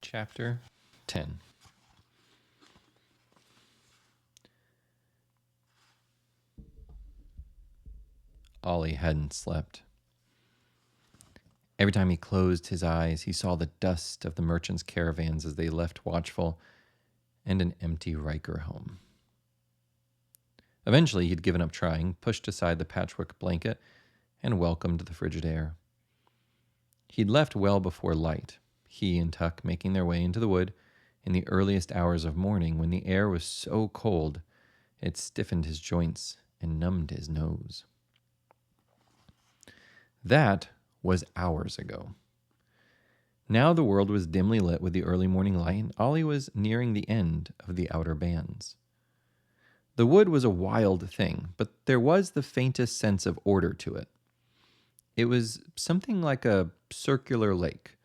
Chapter 10. Ollie hadn't slept. Every time he closed his eyes, he saw the dust of the merchants' caravans as they left Watchful and an empty Riker home. Eventually, he'd given up trying, pushed aside the patchwork blanket, and welcomed the frigid air. He'd left well before light, he and Tuck making their way into the wood in the earliest hours of morning when the air was so cold it stiffened his joints and numbed his nose. That was hours ago. Now the world was dimly lit with the early morning light, and Ollie was nearing the end of the outer bands. The wood was a wild thing, but there was the faintest sense of order to it. It was something like a circular lake,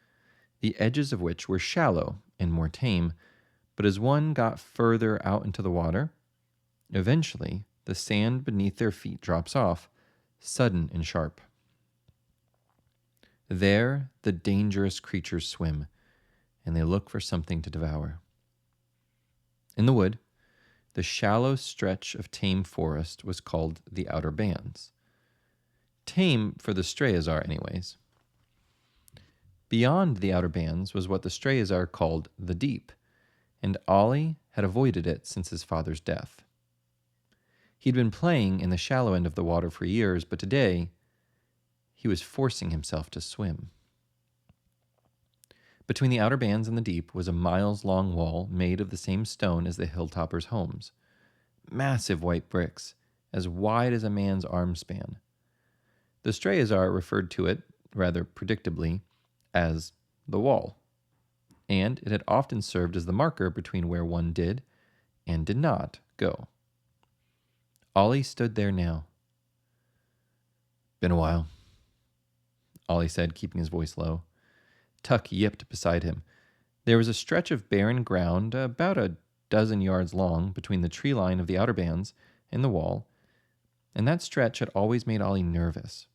the edges of which were shallow and more tame, but as one got further out into the water, eventually the sand beneath their feet drops off, sudden and sharp. There the dangerous creatures swim, and they look for something to devour. In the wood, the shallow stretch of tame forest was called the Outer Bands. Tame for the Strayazar anyways. Beyond the Outer Bands was what the Strayazar called the Deep, and Ollie had avoided it since his father's death. He'd been playing in the shallow end of the water for years, but today he was forcing himself to swim. Between the Outer Bands and the Deep was a miles-long wall made of the same stone as the hilltoppers' homes. Massive white bricks, as wide as a man's arm span. The Strayazar referred to it, rather predictably, as the Wall, and it had often served as the marker between where one did and did not go. Ollie stood there now. "Been a while," Ollie said, keeping his voice low. Tuck yipped beside him. There was a stretch of barren ground about a dozen yards long between the tree line of the Outer Bands and the wall, and that stretch had always made Ollie nervous.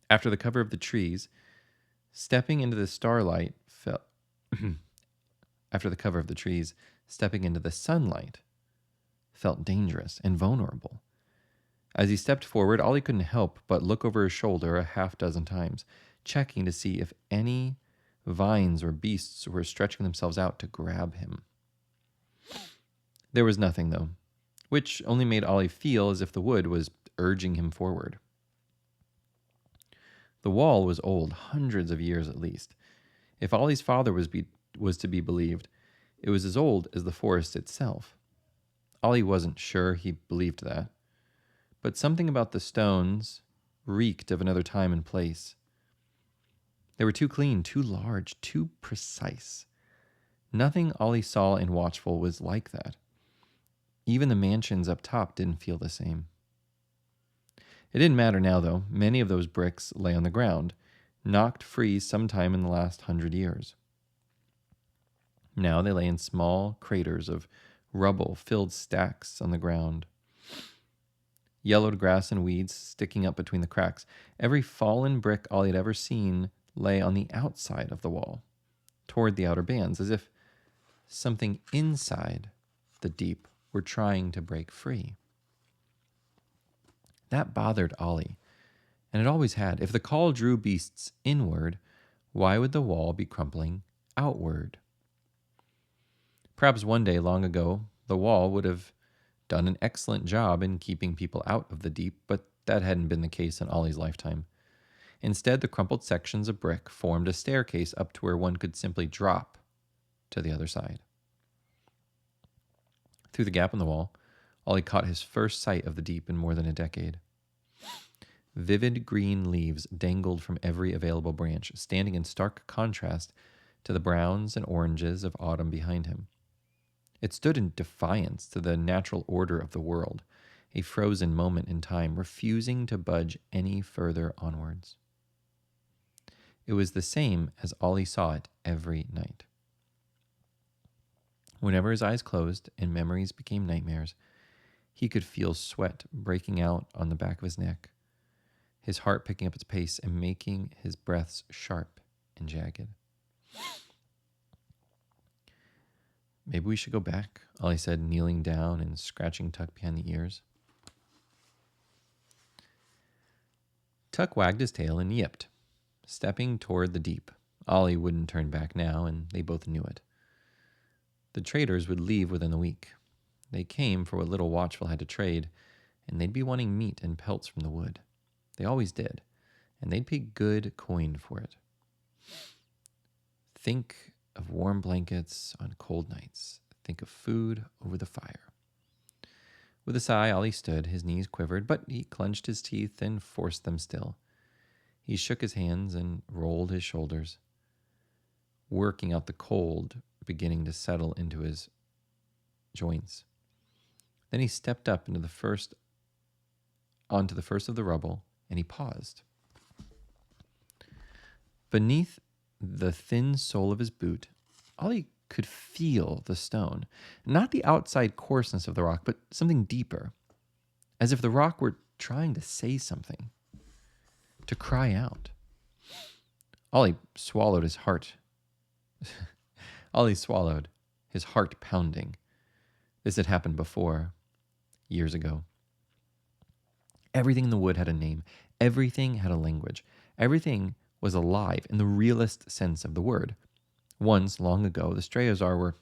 After the cover of the trees, stepping into the sunlight felt dangerous and vulnerable. As he stepped forward, Ollie couldn't help but look over his shoulder a half-dozen times, checking to see if any vines or beasts were stretching themselves out to grab him. There was nothing, though, which only made Ollie feel as if the wood was urging him forward. The wall was old, hundreds of years at least. If Ollie's father was to be believed, it was as old as the forest itself. Ollie wasn't sure he believed that, but something about the stones reeked of another time and place. They were too clean, too large, too precise. Nothing Ollie saw in Watchful was like that. Even the mansions up top didn't feel the same. It didn't matter now, though. Many of those bricks lay on the ground, knocked free sometime in the last 100 years. Now they lay in small craters of rubble-filled stacks on the ground. Yellowed grass and weeds sticking up between the cracks. Every fallen brick Ollie had ever seen lay on the outside of the wall, toward the Outer Bands, as if something inside the Deep were trying to break free. That bothered Ollie, and it always had. If the call drew beasts inward, why would the wall be crumbling outward? Perhaps one day long ago, the wall would have done an excellent job in keeping people out of the Deep, but that hadn't been the case in Ollie's lifetime. Instead, the crumpled sections of brick formed a staircase up to where one could simply drop to the other side. Through the gap in the wall, Ollie caught his first sight of the Deep in more than a decade. Vivid green leaves dangled from every available branch, standing in stark contrast to the browns and oranges of autumn behind him. It stood in defiance to the natural order of the world, a frozen moment in time, refusing to budge any further onwards. It was the same as Ollie saw it every night. Whenever his eyes closed and memories became nightmares, he could feel sweat breaking out on the back of his neck, his heart picking up its pace and making his breaths sharp and jagged. Maybe we should go back, Ollie said, kneeling down and scratching Tuck behind the ears. Tuck wagged his tail and yipped, stepping toward the deep. Ollie wouldn't turn back now, and they both knew it. The traders would leave within the week. They came for what little Watchville had to trade, and they'd be wanting meat and pelts from the wood. They always did, and they'd pay good coin for it. Think of warm blankets on cold nights. Think of food over the fire. With a sigh, Ollie stood. His knees quivered, but he clenched his teeth and forced them still. He shook his hands and rolled his shoulders, working out the cold beginning to settle into his joints. Then he stepped up onto the first of the rubble, and he paused. Beneath the thin sole of his boot, Ollie could feel the stone. Not the outside coarseness of the rock, but something deeper, as if the rock were trying to say something, to cry out. Ollie swallowed, his heart pounding. This had happened before, years ago. Everything in the wood had a name. Everything had a language. Everything was alive in the realest sense of the word. Once, long ago, the Strayazar were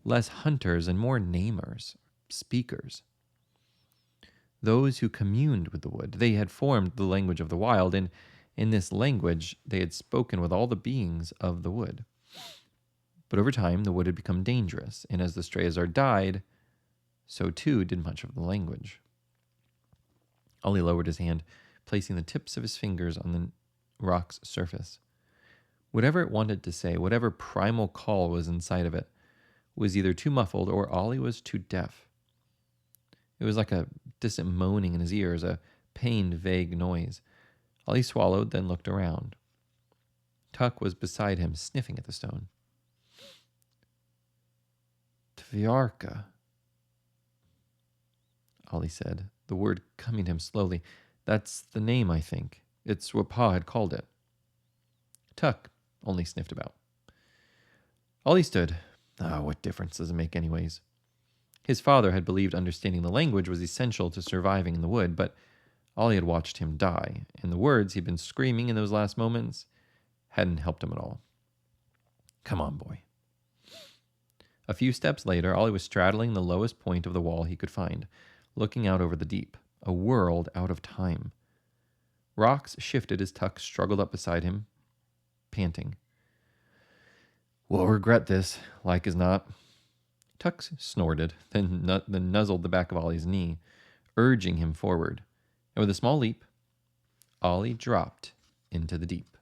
less hunters and more namers, speakers. Those who communed with the wood. They had formed the language of the wild, and in this language they had spoken with all the beings of the wood. But over time, the wood had become dangerous, and as the Strayazar died, so too did much of the language. Ollie lowered his hand, placing the tips of his fingers on the rock's surface. Whatever it wanted to say, whatever primal call was inside of it, was either too muffled or Ollie was too deaf. It was like a distant moaning in his ears, a pained, vague noise. Ollie swallowed, then looked around. Tuck was beside him, sniffing at the stone. Tviarka, Ollie said, the word coming to him slowly. That's the name, I think. It's what Pa had called it. Tuck only sniffed about. Ollie stood. What difference does it make anyways? His father had believed understanding the language was essential to surviving in the wood, but Ollie had watched him die, and the words he'd been screaming in those last moments hadn't helped him at all. Come on, boy. A few steps later, Ollie was straddling the lowest point of the wall he could find, looking out over the deep, a world out of time. Rocks shifted as Tuck struggled up beside him, panting. We'll regret this, like as not. Tuck snorted, then nuzzled the back of Ollie's knee, urging him forward. And with a small leap, Ollie dropped into the deep.